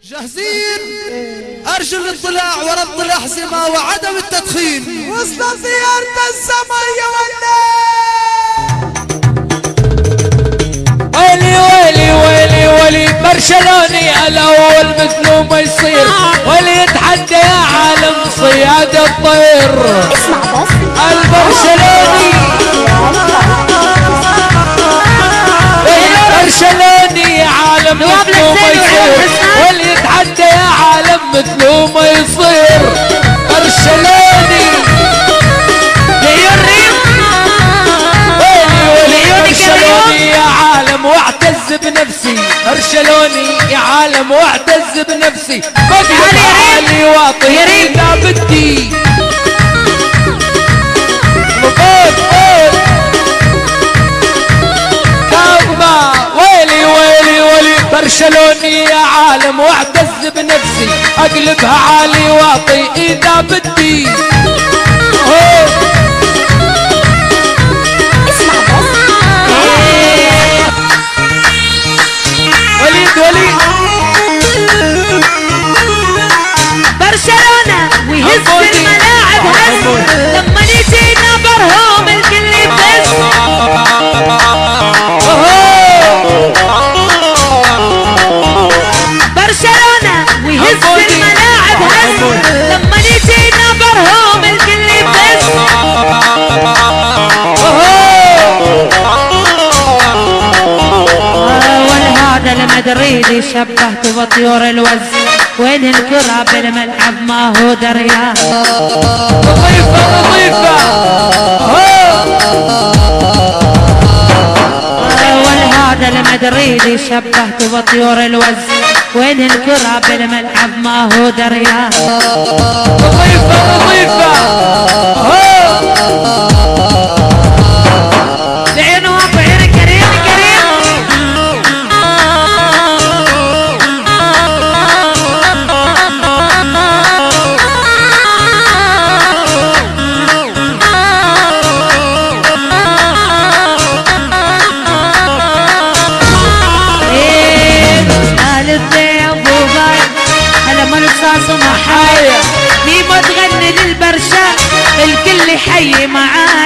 جاهزين؟ أرجو الاطلاع وربط الأحزمة وعدم التدخين وسط زيارة السماء ويلي ويلي ويلي ويلي برشلوني الأول مثله ما يصير واللي يتحدى يا عالم صياد الطير. اسمع بس البرشلوني برشلوني يا عالم مثله ما يصير واللي يتحدى يا عالم مثله ما يصير. برشلوني برشلوني يا عالم واعتز بنفسي. برشلوني يا عالم واعتز بنفسي. بكتب حالي واطي اذا بدي. ويلي ويلي ويلي برشلوني يا عالم واعتز بنفسي. اقلبها عالي واطي اذا بدي. وليد برشلونة ويهز الملاعب هز لما نجينا برهم الكل يبز. برشلونة ويهز الملاعب هز لما نجينا برهم الكل يبز. والهذا المدريدي شبهته بطيور الوز وين الكرة بالملعب ما هو دريان. نظيفة والهذا المدريدي شبهته بطيور الوز وين الكرة بالملعب ما هو دريان. نظيفة لعينه بعين كريم كريم. ميمو تغني للبرشا الكل حي معاي.